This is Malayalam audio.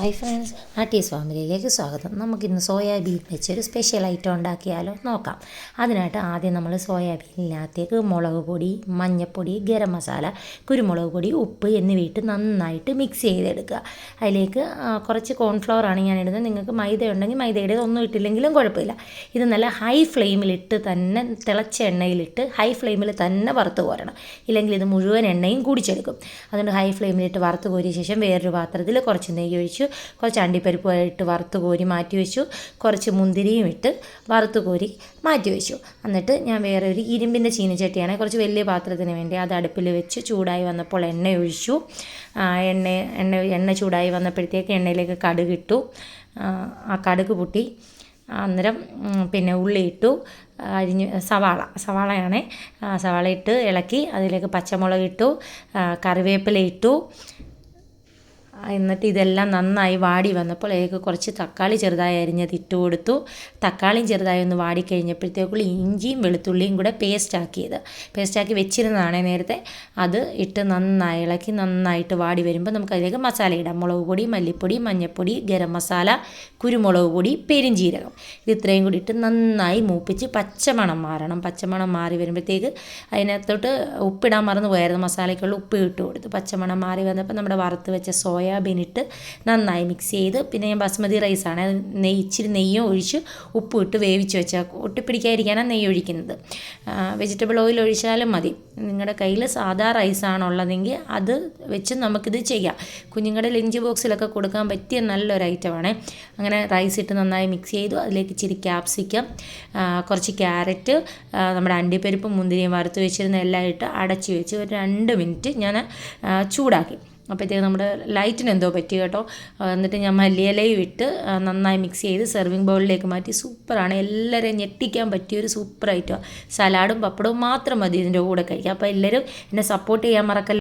ഹായ് ഫ്രണ്ട്സ്, ആർട്ടീസ് ഫാമിലിയിലേക്ക് സ്വാഗതം. നമുക്കിന്ന് സോയാബീൻ വെച്ചൊരു സ്പെഷ്യൽ ഐറ്റം ഉണ്ടാക്കിയാലോ നോക്കാം. അതിനായിട്ട് ആദ്യം നമ്മൾ സോയാബീനിനകത്തേക്ക് മുളക് പൊടി, മഞ്ഞൾപ്പൊടി, ഗരം മസാല, കുരുമുളക് പൊടി, ഉപ്പ് എന്നിവയിട്ട് നന്നായിട്ട് മിക്സ് ചെയ്തെടുക്കുക. അതിലേക്ക് കുറച്ച് കോൺഫ്ലവറാണ് ഞാൻ ഇടുന്നത്. നിങ്ങൾക്ക് മൈദ ഉണ്ടെങ്കിൽ മൈദയുടെ ഒന്നും ഇട്ടില്ലെങ്കിലും കുഴപ്പമില്ല. ഇത് നല്ല ഹൈ ഫ്ലെയിമിലിട്ട് തന്നെ, തിളച്ച എണ്ണയിലിട്ട് ഹൈ ഫ്ലെയിമിൽ തന്നെ വറുത്ത് കോരണം. ഇല്ലെങ്കിൽ ഇത് മുഴുവൻ എണ്ണയും കുടിച്ചെടുക്കും. അതുകൊണ്ട് ഹൈ ഫ്ലെയിമിലിട്ട് വറുത്ത് കോരിയ ശേഷം വേറൊരു പാത്രത്തിൽ കുറച്ച് നെയ്യ് ഒഴിച്ച് കുറച്ച് അണ്ടിപ്പരിപ്പുമായിട്ട് വറുത്ത് കോരി മാറ്റി വെച്ചു. കുറച്ച് മുന്തിരിയും ഇട്ട് വറുത്ത് കോരി മാറ്റി വെച്ചു. എന്നിട്ട് ഞാൻ വേറെ ഒരു ഇരുമ്പിൻ്റെ ചീനച്ചട്ടിയാണ്, കുറച്ച് വലിയ പാത്രത്തിന് വേണ്ടി അത് അടുപ്പിൽ വെച്ച് ചൂടായി വന്നപ്പോൾ എണ്ണ ഒഴിച്ചു. എണ്ണ ചൂടായി വന്നപ്പോഴത്തേക്ക് എണ്ണയിലേക്ക് കടുകിട്ടു. ആ കടുക് പൊട്ടി. അന്നേരം പിന്നെ ഉള്ളി ഇട്ടു, സവാളയാണ്. സവാള ഇട്ട് ഇളക്കി അതിലേക്ക് പച്ചമുളക് ഇട്ടു, കറിവേപ്പില ഇട്ടു. എന്നിട്ട് ഇതെല്ലാം നന്നായി വാടി വന്നപ്പോൾ അതിലേക്ക് കുറച്ച് തക്കാളി ചെറുതായി അരിഞ്ഞത് ഇട്ട് കൊടുത്തു. തക്കാളിയും ചെറുതായി ഒന്ന് വാടിക്കഴിഞ്ഞപ്പോഴത്തേക്കുള്ള ഇഞ്ചിയും വെളുത്തുള്ളിയും കൂടെ പേസ്റ്റാക്കി വെച്ചിരുന്നതാണ് നേരത്തെ. അത് ഇട്ട് നന്നായി ഇളക്കി നന്നായിട്ട് വാടി വരുമ്പോൾ നമുക്ക് അതിലേക്ക് മസാല ഇടാം. മുളക് പൊടി, മല്ലിപ്പൊടി, മഞ്ഞൾപ്പൊടി, ഗരം മസാല, കുരുമുളക് പൊടി, പെരുംജീരകം, ഇത് ഇത്രയും കൂടി ഇട്ട് നന്നായി മൂപ്പിച്ച് പച്ചമണം മാറണം. പച്ചമണം മാറി വരുമ്പോഴത്തേക്ക് അതിനകത്തോട്ട് ഉപ്പിടാൻ മറന്നു പോയായിരുന്നു. മസാലയ്ക്കുള്ള ഉപ്പ് ഇട്ട് കൊടുത്തു. പച്ചമണം മാറി വന്നപ്പോൾ നമ്മുടെ വറുത്ത് വെച്ച സോയാബീൻ ഇട്ട് നന്നായി മിക്സ് ചെയ്ത്, പിന്നെ ഞാൻ ബസ്മതി റൈസാണ്, ഇച്ചിരി നെയ്യും ഒഴിച്ച് ഉപ്പ് ഇട്ട് വേവിച്ച് വെച്ചാൽ ഒട്ടിപ്പിടിക്കാതിരിക്കാനാണ് നെയ്യ് ഒഴിക്കുന്നത്. വെജിറ്റബിൾ ഓയിൽ ഒഴിച്ചാലും മതി. നിങ്ങളുടെ കയ്യിൽ സാധാ റൈസാണുള്ളതെങ്കിൽ അത് വെച്ച് നമുക്കിത് ചെയ്യാം. കുഞ്ഞുങ്ങളുടെ ലഞ്ച് ബോക്സിലൊക്കെ കൊടുക്കാൻ പറ്റിയ നല്ലൊരു ഐറ്റമാണ്. അങ്ങനെ റൈസ് ഇട്ട് നന്നായി മിക്സ് ചെയ്തു. അതിലേക്ക് ഇച്ചിരി ക്യാപ്സിക്കം, കുറച്ച് ക്യാരറ്റ്, നമ്മുടെ അണ്ടിപ്പരിപ്പും മുന്തിരിയും വറുത്ത് വെച്ചിരുന്ന എല്ലാം ഇട്ട് അടച്ച് വെച്ച് ഒരു 2 മിനിറ്റ് ഞാൻ ചൂടാക്കി. അപ്പോഴത്തേക്ക് നമ്മുടെ ലൈറ്റിന് എന്തോ പറ്റി കേട്ടോ. എന്നിട്ട് ഞാൻ മല്ലിയിലയും ഇട്ട് നന്നായി മിക്സ് ചെയ്ത് സെർവിങ് ബൗളിലേക്ക് മാറ്റി. സൂപ്പറാണ്, എല്ലാവരെയും ഞെട്ടിക്കാൻ പറ്റിയൊരു സൂപ്പർ ഐറ്റമാണ്. സലാഡും പപ്പടവും മാത്രം മതി ഇതിൻ്റെ കൂടെ കഴിക്കാം. അപ്പോൾ എല്ലാവരും എന്നെ സപ്പോർട്ട് ചെയ്യാൻ മറക്കല്ല.